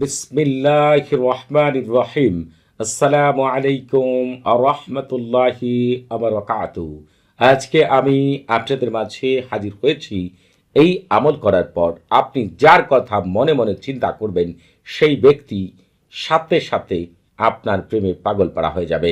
বিসমিল্লাহির রহমানির রহিম। আসসালামু আলাইকুম আরহামতুল্লাহি আবরাকাতুহু। আজকে আমি আপনাদের মাঝে হাজির হয়েছি এই আমল করার পর আপনি যার কথা মনে মনে চিন্তা করবেন সেই ব্যক্তি সাথে সাথে আপনার প্রেমে পাগল পারা হয়ে যাবে,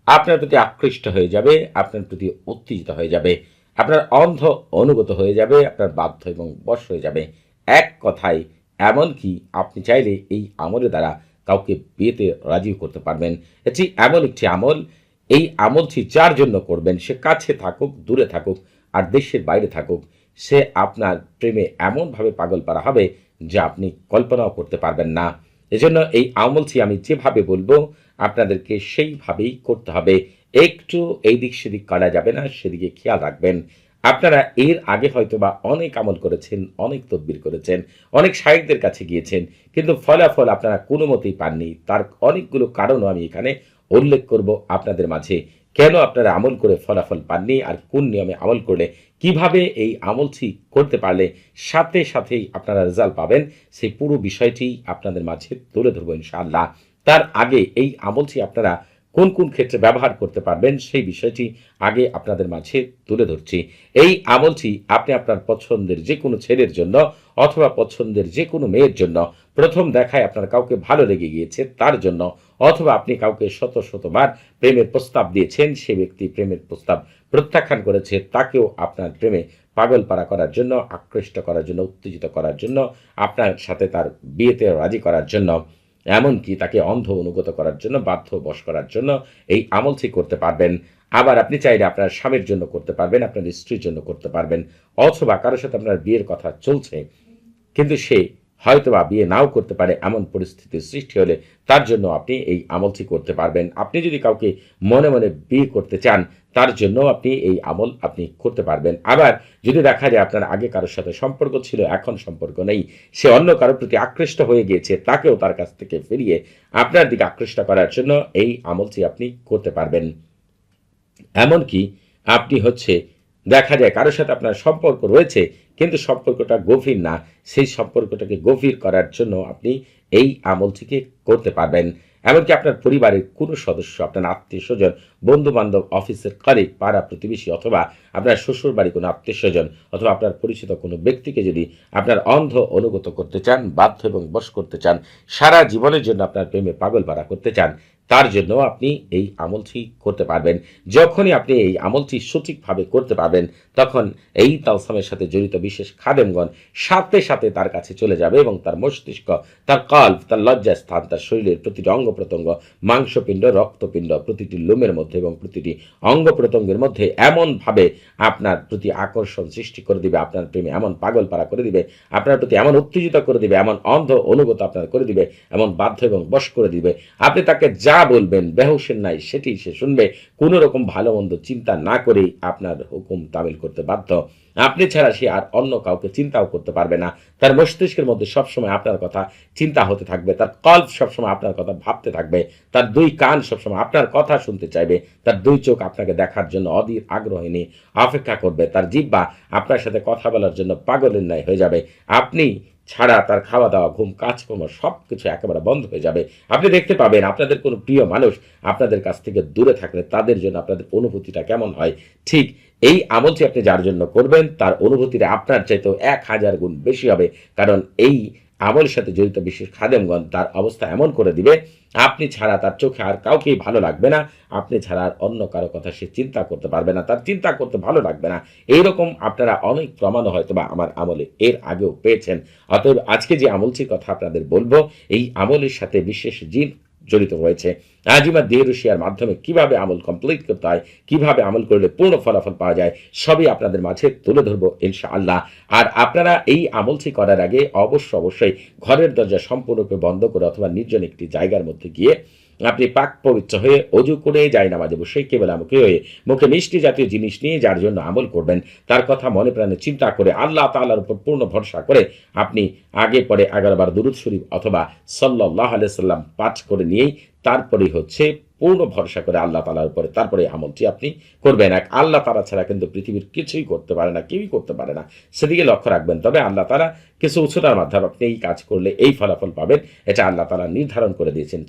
আপনার প্রতি আকৃষ্ট হয়ে যাবে, আপনার প্রতি উত্তেজিত হয়ে যাবে, আপনার অন্ধ অনুগত হয়ে যাবে, আপনার বাধ্য এবং বশ হয়ে যাবে। এক কথায় এমনকি আপনি চাইলে এই আমলের দ্বারা কাউকে বিয়েতে রাজিও করতে পারবেন। এটি এমন একটি আমল, এই আমলটি যার জন্য করবেন সে কাছে থাকুক, দূরে থাকুক, আর দেশের বাইরে থাকুক, সে আপনার প্রেমে এমনভাবে পাগল পারা হবে যা আপনি কল্পনাও করতে পারবেন না। এজন্য এই আমলটি আমি যেভাবে বলবো আপনাদেরকে সেইভাবেই করতে হবে। একটু এই দিক সেদিক করা যাবে না, সেদিকে খেয়াল রাখবেন। আপনারা এর আগে হয়তোবা অনেক আমল করেছেন, অনেক তদবির করেছেন, অনেক শায়েখদের কাছে গিয়েছেন, কিন্তু ফলাফল আপনারা কোনো মতেই পাননি। তার অনেকগুলো কারণও আমি এখানে উল্লেখ করব আপনাদের মাঝে। কেন আপনারা আমল করে ফলাফল পাননি, আর কোন নিয়মে আমল করলে কিভাবে এই আমলটি করতে পারলে সাথে সাথেই আপনারা রেজাল্ট পাবেন, সেই পুরো বিষয়টি আপনাদের মাঝে তুলে ধরবো ইনশাআল্লাহ। তার আগে এই আমলটি আপনারা কোন কোন ক্ষেত্রে ব্যবহার করতে পারবেন সেই বিষয়টি আগে আপনাদের মাঝে তুলে ধরছি। এই আমলটি আপনি আপনার পছন্দের যে কোনো ছেলের জন্য অথবা পছন্দের যে কোনো মেয়ের জন্য, প্রথম দেখায় আপনার কাউকে ভালো লেগে গিয়েছে তার জন্য, অথবা আপনি কাউকে শত শতবার প্রেমের প্রস্তাব দিয়েছেন, সে ব্যক্তি প্রেমের প্রস্তাব প্রত্যাখ্যান করেছে, তাকেও আপনার প্রেমে পাগল পারা করার জন্য, আকৃষ্ট করার জন্য, উত্তেজিত করার জন্য, আপনার সাথে তার বিয়েতে রাজি করার জন্য, এমনকি তাকে অন্ধ অনুগত করার জন্য, বাধ্য বশ করার জন্য এই আমলটি করতে পারবেন। আবার আপনি চাইলে আপনার স্বামীর জন্য করতে পারবেন, আপনার স্ত্রীর জন্য করতে পারবেন, অথবা কারোর সাথে আপনার বিয়ের কথা চলছে কিন্তু সে হয়তোবা বিয়ে নাও করতে পারে, এমন পরিস্থিতির সৃষ্টি হলে তার জন্য আপনি এই আমলটি করতে পারবেন। আপনি যদি কাউকে মনে মনে বিয়ে করতে চান তার জন্য আপনি এই আমল আপনি করতে পারবেন। আবার যদি দেখা যায় আপনার আগে কারোর সাথে সম্পর্ক ছিল, এখন সম্পর্ক নেই, সে অন্য কারোর প্রতি আকৃষ্ট হয়ে গিয়েছে, তাকেও তার কাছ থেকে ফিরিয়ে আপনার দিকে আকৃষ্ট করার জন্য এই আমলটি আপনি করতে পারবেন। এমনকি আপনি দেখা যায় কারোর সাথে আপনার সম্পর্ক রয়েছে কিন্তু সম্পর্কটা গভীর না, সেই সম্পর্কটাকে গভীর করার জন্য আপনি এই আমলটিকে করতে পারবেন। এমনকি আপনার পরিবারের কোনো সদস্য, আপনার আত্মীয় স্বজন, বন্ধু বান্ধব, অফিসের কলিগ, পাড়া প্রতিবেশী, অথবা আপনার শ্বশুর বাড়ি কোনো আত্মীয় স্বজন, অথবা আপনার পরিচিত কোনো ব্যক্তিকে যদি আপনার অন্ধ অনুগত করতে চান, বাধ্য এবং বশ করতে চান, সারা জীবনের জন্য আপনার প্রেমে পাগল পারা করতে চান, তার জন্য আপনি এই আমলটি করতে পারবেন। যখনই আপনি এই আমলটি সঠিকভাবে করতে পারবেন তখন এই তালসামের সাথে জড়িত বিশেষ খাদেমগণ সাথে সাথে তার কাছে চলে যাবে এবং তার মস্তিষ্ক, তার কল্প, তার লজ্জাস্থান, তার শরীরের প্রতিটি অঙ্গ প্রত্যঙ্গ, মাংসপিণ্ড, রক্তপিণ্ড, প্রতিটি লোমের মধ্যে এবং প্রতিটি অঙ্গ প্রত্যঙ্গের মধ্যে এমনভাবে আপনার প্রতি আকর্ষণ সৃষ্টি করে দিবে, আপনার প্রেমে এমন পাগল পারা করে দিবে, আপনার প্রতি এমন উত্তেজিত করে দিবে, এমন অন্ধ অনুগত আপনার করে দিবে, এমন বাধ্য এবং বশ করে দিবে, আপনি তাকে যা বলবেন বেহুশের নাই সেটি সে শুনবে, কোনো রকম ভালো মন্দ চিন্তা না করেই আপনার হুকুম তামিল করতে বাধ্য। আপনি ছাড়া সে আর অন্য কাউকে চিন্তাও করতে পারবে না। তার মস্তিষ্কের মধ্যে সবসময় আপনার কথা চিন্তা হতে থাকবে, তার কল্প সবসময় আপনার কথা ভাবতে থাকবে, তার দুই কান সবসময় আপনার কথা শুনতে চাইবে, তার দুই চোখ আপনাকে দেখার জন্য অধীর আগ্রহে নিয়ে অপেক্ষা করবে, তার জিহ্বা আপনার সাথে কথা বলার জন্য পাগলের ন্যায় হয়ে যাবে। আপনি ছাড়া তার খাওয়া দাওয়া, ঘুম, কাজকর্ম সব কিছু একেবারে বন্ধ হয়ে যাবে। আপনি দেখতে পাবেন আপনাদের কোনো প্রিয় মানুষ আপনাদের কাছ থেকে দূরে থাকলে তাদের জন্য আপনাদের অনুভূতিটা কেমন হয়। ঠিক এই আমলটি আপনি যার জন্য করবেন তার অনুভূতিটা আপনার চাইতেও 1000 গুণ বেশি হবে, কারণ এই আমলের সাথে জড়িত বিশেষ খাদেমগণ তার অবস্থা এমন করে দিবে আপনি ছাড়া তার চোখে আর কাউকেই ভালো লাগবে না, আপনি ছাড়া আর অন্য কারো কথা সে চিন্তা করতে পারবে না, তার চিন্তা করতে ভালো লাগবে না। এইরকম আপনারা অনেক প্রমাণও হয়তো বা আমার আমলে এর আগেও পেয়েছেন। অতএব আজকে যে আমলটির কথা আপনাদের বলবো, এই আমলের সাথে বিশেষ জিন জড়িত রয়েছে। আজিমা দেহরুশিয়ার মাধ্যমে কিভাবে আমল কমপ্লিট করতে হয়, কিভাবে আমল করলে পূর্ণ ফলাফল পাওয়া যায়, সবই আপনাদের মাঝে তুলে ধরবো ইনশাআল্লাহ। আর আপনারা এই আমলটি করার আগে অবশ্যই ঘরের দরজা সম্পূর্ণরূপে বন্ধ করে অথবা নির্জন একটি জায়গার মধ্যে গিয়ে আপনি পাক পবিত্র হয়ে অজু করে জায়নামাজে বসে কেবলামুখী হয়ে মুখে মিষ্টি জাতীয় জিনিস নিয়ে যার জন্য আমল করবেন তার কথা মনে প্রাণে চিন্তা করে আল্লাহ তাআলার উপর পূর্ণ ভরসা করে আপনি আগে পরে 11 বার দুরূদ শরীফ অথবা সাল্লাল্লাহু আলাইহি সাল্লাম পাঠ করে নিয়েই তারপরে পূর্ণ ভরসা করে আল্লাহ তাআলার উপরে তারপরে আমলটি আপনি করবেন। এক আল্লাহ তাআলা ছাড়া কিন্তু পৃথিবীর কিছুই করতে পারে না, কেউই করতে পারে না, সেদিকে লক্ষ্য রাখবেন। তবে আল্লাহ তাআলা কিছু উচ্চতার মাধ্যমে আপনি এই কাজ করলে এই ফলাফল পাবেন, এটা আল্লাহ তাআলা নির্ধারণ করে দিয়েছেন।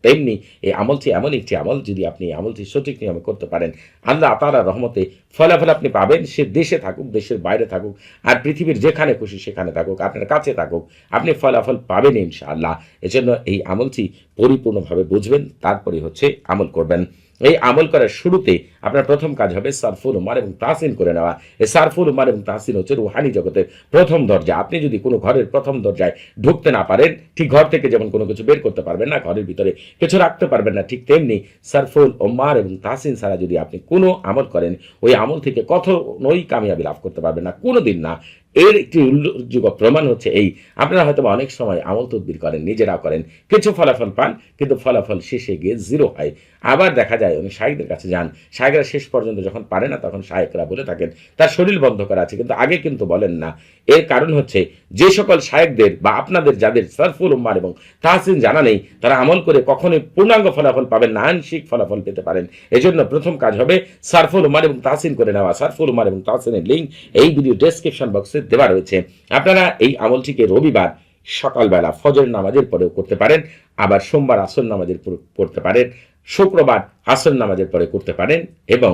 তেমনি এই আমলটি এমন একটি আমল, যদি আপনি এই আমলটি সঠিক নিয়মে করতে পারেন, আল্লাহ তাআলার রহমতে ফলাফল আপনি পাবেন। সে দেশে থাকুক, দেশের বাইরে থাকুক, আর পৃথিবীর যেখানে খুশি সেখানে থাকুক, আপনার কাছে থাকুক, আপনি ফলাফল পাবেন ইনশাআল্লাহ। এজন্য এই আমলটি পরিপূর্ণভাবে বুঝবেন, তারপরে হচ্ছে আমল করবেন। এই আমল করার শুরুতে আপনার প্রথম কাজ হবে সারফুল উমার এবং তাহসিন করে নেওয়া। এই সারফুল উমার এবং তাহসিন হচ্ছে রুহানি জগতের প্রথম দরজা। আপনি যদি কোনো ঘরের প্রথম দরজায় ঢুকতে না পারেন, ঠিক ঘর থেকে যেমন কোনো কিছু বের করতে পারবেন না, ঘরের ভিতরে কিছু রাখতে পারবেন না, ঠিক তেমনি সারফুল উমার এবং তাহসিন ছাড়া যদি আপনি কোনো আমল করেন, ওই আমল থেকে কখনোই কামিয়াবি লাভ করতে পারবেন না, কোনো দিন না। এর একটি উল্লেখযোগ্য প্রমাণ হচ্ছে এই, আপনারা হয়তো অনেক সময় আমল তদবির করেন, নিজেরা করেন, কিছু ফলাফল পান, কিন্তু ফলাফল শেষে গিয়ে জিরো হয়। আবার দেখা যায় অনেক শায়েকদের কাছে যান, শায়েকরা শেষ পর্যন্ত যখন পারে না, তখন শায়েকরা বলে থাকেন তার শরীর বন্ধ করা আছে, কিন্তু আগে কিন্তু বলেন না। এর কারণ হচ্ছে যে সকল শায়েকদের বা আপনাদের যাদের সারফুল উম্মার এবং তাহসিন জানা নেই, তারা আমল করে কখনোই পূর্ণাঙ্গ ফলাফল পাবেন না, আংশিক ফলাফল পেতে পারেন। এজন্য প্রথম কাজ হবে সারফুল উম্মার এবং তাহসিন করে নেওয়া। সারফুল উম্মার এবং তাহসিনের লিঙ্ক এই ভিডিও ডেসক্রিপশন বক্সে দেওয়া রয়েছে। আপনারা এই আমলটিকে রবিবার সকালবেলা ফজর নামাজের পরেও করতে পারেন, আবার সোমবার আসর নামাজের পর করতে পারেন, শুক্রবার আসর নামাজের পরে করতে পারেন, এবং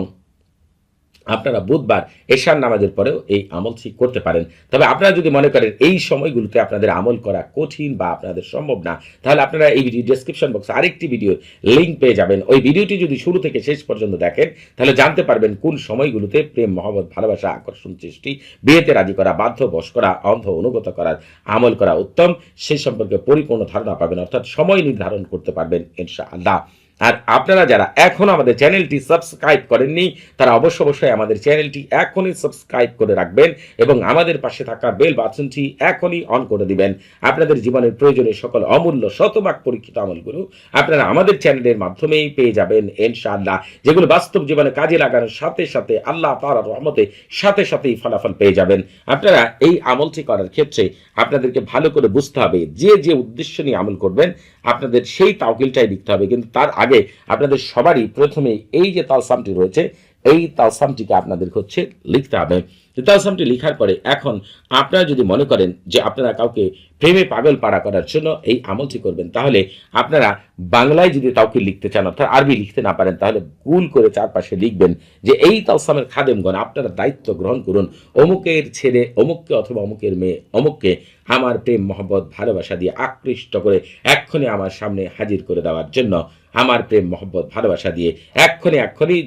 আপনারা বুধবার এশার নামাজের পরেও এই আমলটি করতে পারেন। তবে আপনারা যদি মনে করেন এই সময়গুলোতে আপনাদের আমল করা কঠিন বা আপনাদের সম্ভব না, তাহলে আপনারা এই ভিডিও ডেসক্রিপশন বক্সে আরেকটি ভিডিওর লিঙ্ক পেয়ে যাবেন। ওই ভিডিওটি যদি শুরু থেকে শেষ পর্যন্ত দেখেন, তাহলে জানতে পারবেন কোন সময়গুলোতে প্রেম, মহব্বত, ভালোবাসা, আকর্ষণ সৃষ্টি, বিয়েতে রাজি করা, বাধ্য বশ করা, অন্ধ অনুগত করার আমল করা উত্তম, সেই সম্পর্কে পরিপূর্ণ ধারণা পাবেন, অর্থাৎ সময় নির্ধারণ করতে পারবেন ইনশাআল্লাহ। আর আপনারা যারা এখনো আমাদের চ্যানেলটি সাবস্ক্রাইব করেননি, তারা অবশ্যই আমাদের চ্যানেলটি এখনই সাবস্ক্রাইব করে রাখবেন এবং আমাদের পাশে থাকা বেল বাটনটি এখনই অন করে দিবেন। আপনাদের জীবনের প্রয়োজনীয় সকল অমূল্য শতভাগ পরীক্ষিত আমলগুলো আপনারা আমাদের চ্যানেলের মাধ্যমেই পেয়ে যাবেন ইনশাআল্লাহ, যেগুলো বাস্তব জীবনে কাজে লাগানোর সাথে সাথে আল্লাহ তাআলার রহমতে সাথে সাথেই ফলাফল পেয়ে যাবেন। আপনারা এই আমলটি করার ক্ষেত্রে আপনাদেরকে ভালো করে বুঝতে হবে যে উদ্দেশ্য নিয়ে আমল করবেন, আপনাদের সেই তাওকিলটাই লিখতে হবে। কিন্তু তার আগে আপনাদের সবারই প্রথমে এই যে তালসামটি রয়েছে, এই তালসামটিকে আপনাদের হচ্ছে লিখতে হবে। তালসামটি লিখার পরে এখন আপনারা যদি মনে করেন যে আপনারা কাউকে প্রেমে পাগল পাড়া করার জন্য এই আমলটি করবেন, তাহলে আপনারা বাংলায় যদি তাওকিল লিখতে চান, অর্থাৎ আরবি লিখতে না পারেন, তাহলে গুল করে চারপাশে লিখবেন যে এই তালসামের খাদেমগণ আপনারা দায়িত্ব গ্রহণ করুন, অমুকের ছেলে অমুককে অথবা অমুকের মেয়ে অমুককে আমার প্রেম, মহব্বত, ভালোবাসা দিয়ে আকৃষ্ট করে এক্ষণে আমার সামনে হাজির করে দেওয়ার জন্য, আমার প্রেম, মহব্বত, ভালোবাসা দিয়ে এক্ষণে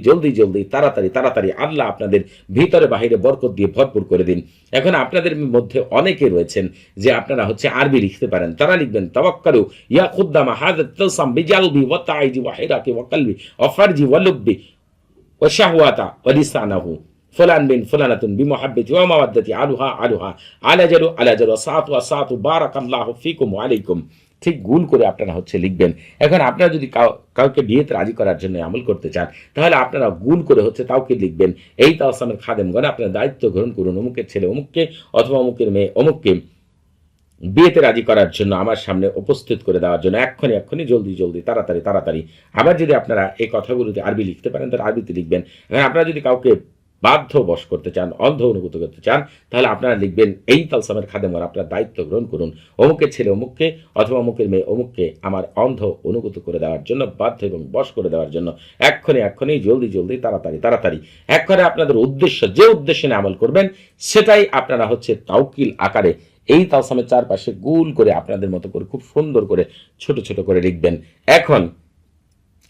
জলদি তাড়াতাড়ি আল্লাহ আপনাদের ভিতরে বাহিরে বরকত দিয়ে ভরপুর করে দিন। এখন আপনাদের মধ্যে অনেকে রয়েছেন যে আপনারা হচ্ছে আরবি লিখতে পারেন, তারা লিখবেন তাওয়াক্কালু ইয়া খুদ্দামা হাযা তালসাম বিজালবি ওয়া তাইজি ওয়া হিরাকি ওয়া কলবি ওয়া ফারজি ওয়া লুব্বি ওয়া শাহওয়াতা ওয়া লিসানাহু ফুলান বিন ফুলানাতুন বিমুহাব্বতি ওয়া মাওয়াদ্দাতি আলুহা আলাজালু সাআতু বারাকাল্লাহু ফিকুম ওয়া আলাইকুম। ঠিক গুল করে আপনারা হচ্ছে লিখবেন। এখন আপনারা যদি কাউকে বিয়েতে রাজি করার জন্য আমল করতে চান, তাহলে আপনারা গুল করে হচ্ছে তাওকিল লিখবেন, এই তালসামের খাদেমগণ আপনারা দায়িত্ব গ্রহণ করুন, অমুকের ছেলে অমুককে অথবা অমুকের মেয়ে অমুককে বিয়েতে রাজি করার জন্য আমার সামনে উপস্থিত করে দেওয়ার জন্য এক্ষুনি জলদি তাড়াতাড়ি। আবার যদি আপনারা এই কথাগুলোতে আরবি লিখতে পারেন, তাহলে আরবিতে লিখবেন। আপনারা যদি কাউকে বাধ্য বশ করতে চান, অন্ধ অনুভূত করতে চান, তাহলে আপনারা লিখবেন এই তালসামের খাদেমগণ আপনারা দায়িত্ব গ্রহণ করুন, অমুকের ছেলে অমুককে অথবা অমুকের মেয়ে অমুককে আমার অন্ধ অনুভূত করে দেওয়ার জন্য, বাধ্য এবং বশ করে দেওয়ার জন্য এক্ষুনি জলদি তাড়াতাড়ি। এক্ষণে আপনাদের উদ্দেশ্য, যে উদ্দেশ্যে আমল করবেন, সেটাই আপনারা হচ্ছে তাওকিল আকারে এই তালসামের চারপাশে গুল করে আপনাদের মতো করে খুব সুন্দর করে ছোট করে লিখবেন। এখন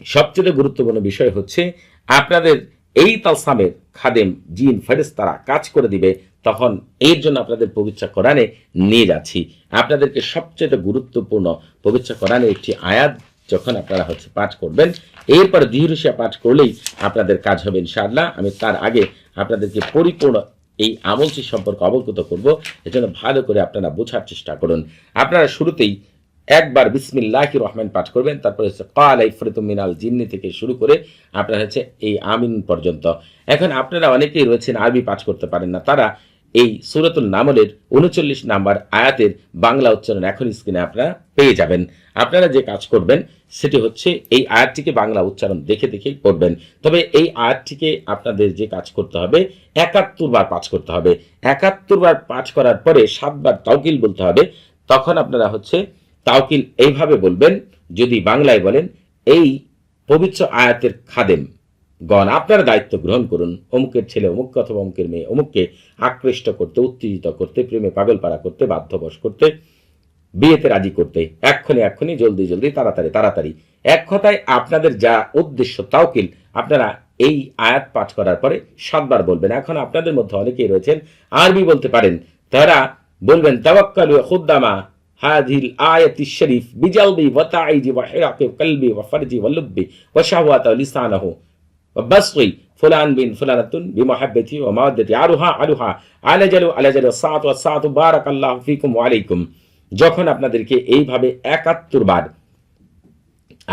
সবচেয়ে গুরুত্বপূর্ণ বিষয় হচ্ছে আপনাদের এই তালসামের খাদেম, জিন, ফেরেশতারা কাজ করে দিবে, তখন এর জন্য আপনাদের পবিত্র কোরআনে নিয়ে যাচ্ছি। আপনাদেরকে সবচেয়ে গুরুত্বপূর্ণ পবিত্র কোরআনের একটি আয়াত যখন আপনারা হচ্ছে পাঠ করবেন, এরপর দৃঢ় পাঠ করলেই আপনাদের কাজ হবে ইনশাআল্লাহ। আমি তার আগে আপনাদেরকে পরিপূর্ণ এই আমলটি সম্পর্কে অবগত করব, এজন্য ভালো করে আপনারা বোঝার চেষ্টা করুন। আপনারা শুরুতেই একবার বিসমিল্লাহির রহমান পাঠ করবেন, তারপরে হচ্ছে ক্বালা ইফরিতুম মিনাল জিন্নি থেকে শুরু করে আপনারা হচ্ছে এই আমিন পর্যন্ত। এখন আপনারা অনেকেই রয়েছেন আরবি পাঠ করতে পারেন না, তারা এই সূরাতুন নামলের 39 নাম্বার আয়াতের বাংলা উচ্চারণ এখন স্ক্রিনে আপনারা পেয়ে যাবেন। আপনারা যে কাজ করবেন সেটি হচ্ছে এই আয়াতটিকে বাংলা উচ্চারণ দেখে দেখে পড়বেন। তবে এই আয়াতটিকে আপনাদের যে কাজ করতে হবে 71 বার পাঠ করতে হবে। 71 বার পাঠ করার পরে 7 বার তাওকিল বলতে হবে। তখন আপনারা হচ্ছে তাওকিল এইভাবে বলবেন, যদি বাংলায় বলেন, এই পবিত্র আয়াতের খাদেম গণ আপনারা দায়িত্ব গ্রহণ করুন, অমুকের ছেলে অমুককে অথবা অমুকের মেয়ে অমুককে আকৃষ্ট করতে, উত্তেজিত করতে, প্রেমে পাগলপাড়া করতে, বাধ্যবশ করতে, বিয়েতে রাজি করতে, এক্ষুনি জলদি জলদি তাড়াতাড়ি। এক কথায় আপনাদের যা উদ্দেশ্য তাওকিল আপনারা এই আয়াত পাঠ করার পরে 7 বার বলবেন। এখন আপনাদের মধ্যে অনেকেই রয়েছেন আরবি বলতে পারেন, তারা বলবেন তাওয়াক্কালু খুদ্দামা হাযিল আয়াতিশ শরীফ বিজালবি ওয়া তাঈজি ওয়া হিরাকি কলবি ওয়া ফারজি ওয়া লুব্বি ওয়া শাহওয়াতা লিসানাহু ওয়া বাসগি ফুলান বিন ফুলানাতুন বিমুহাব্বতি ওয়া মাওয়াদ্দাতি আরুহা আলাজালু সাআতু বারাকাল্লাহু ফিকুম ওয়া আলাইকুম। যখন আপনাদেরকে এইভাবে 71 বার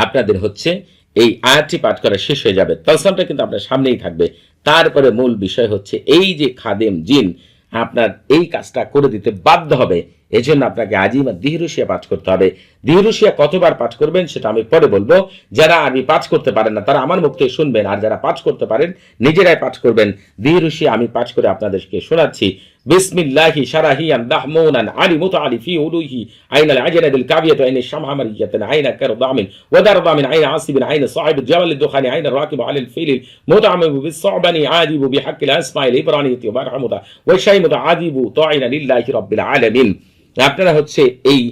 আপনাদের হচ্ছে এই আয়াতটি পাঠ করা শেষ হয়ে যাবে, তালসামটা কিন্তু আপনার সামনেই থাকবে। তারপরে মূল বিষয় হচ্ছে এই যে খাদেম জিন আপনার এই কাজটা করে দিতে বাধ্য হবে, এজন্য আপনাকে আজিমা দিহরুশিয়া পাঠ করতে হবে। দিহরুশিয়া কতবার পাঠ করবেন সেটা আমি পরে বলবো। যারা আরবি পাঠ করতে পারেন না তারা আমার মুখ থেকে শুনবেন, আর যারা পাঠ করতে পারেন নিজেরাই পাঠ করবেন। দিহরুশিয়া আমি পাঠ করে আপনাদেরকে শোনাচ্ছি। বিসমিল্লাহি শারাহিয়ান দাহমুনান আলী মুতাআলি ফি উলুহি আইনাল আজনাদিল কাবিয়াতু আইন শামহামারিয়াতান আইনা কারদামিন ওয়া দারদামিন আইনা আসিবিন আইনা সাহিব জাবাল দুখানি আইনা রাকিব আলাল ফিলিল মুতাআমিবু বিসসাবানি আদিবু বিহাক্কিল আসমাইল ইব্রানিয়তি ওয়া বারহামুদা ওয়া শাইমুদা আদিবু তাইনা লিল্লাহি রাব্বিল আলামিন। আপনারা হচ্ছে এই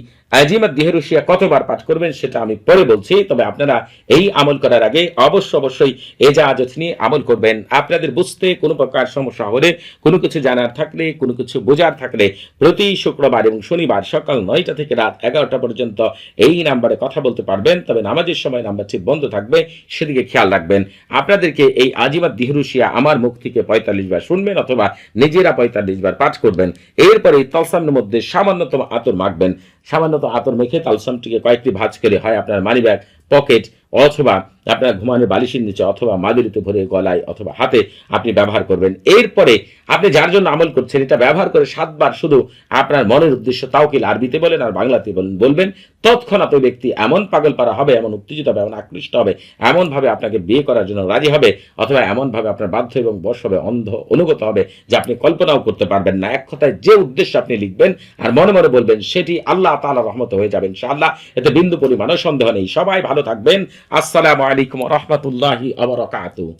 আজিমাত দিহরুশিয়া কতবার পাঠ করবেন সেটা আমি পরে বলছি। তবে আপনারা এই আমল করার আগে অবশ্যই এজাজত নিয়ে আমল করবেন। আপনাদের বুঝতে কোনো প্রকার সমস্যা হলে, কোনো কিছু জানার থাকলে, কোনো কিছু বোঝার থাকলে প্রতি শুক্রবার এবং শনিবার সকাল 9টা থেকে রাত 11টা পর্যন্ত এই নাম্বারে কথা বলতে পারবেন। তবে নামাজের সময় নাম্বারটি বন্ধ থাকবে, সেদিকে খেয়াল রাখবেন। আপনাদেরকে এই আজিমাত দিহরুশিয়া আমার মুখ থেকে 45 বার শুনবেন অথবা নিজেরা 45 বার পাঠ করবেন। এরপরে তালসামের মধ্যে সামান্যতম আতর মাখবেন। সামান্যত আতর মেখে তালসামটিকে কয়েকটি ভাঁজ করে হয় আপনার মানিব্যাগ, পকেট অথবা আপনার ঘুমানোর বালিশের নিচে অথবা মাদুরিতে ভরে গলায় অথবা হাতে আপনি ব্যবহার করবেন। এরপরে আপনি যার জন্য আমল করছেন এটা ব্যবহার করে 7 বার শুধু আপনার মনের উদ্দেশ্য তাওকিল আরবিতে বলেন আর বাংলাতে বলবেন। তৎক্ষণাৎ ওই ব্যক্তি এমন পাগলপাড়া হবে, এমন উত্তেজিত হবে, এমন আকৃষ্ট হবে, এমন ভাবে আপনাকে বিয়ে করার জন্য রাজি হবে অথবা এমন ভাবে আপনার বাধ্য এবং বশ হবে, অন্ধ অনুগত হবে যে আপনি কল্পনাও করতে পারবেন না। এক কথায় যে উদ্দেশ্য আপনি লিখবেন আর মনে মনে বলবেন সেটি আল্লাহ তাআলার রহমতে হয়ে যাবে ইনশাআল্লাহ। এতে বিন্দু পরিমাণও সন্দেহ নেই। সবাই ভালো থাকবেন। আসসালামু আলাইকুম ওয়া রাহমাতুল্লাহি ওয়া বারাকাতুহু।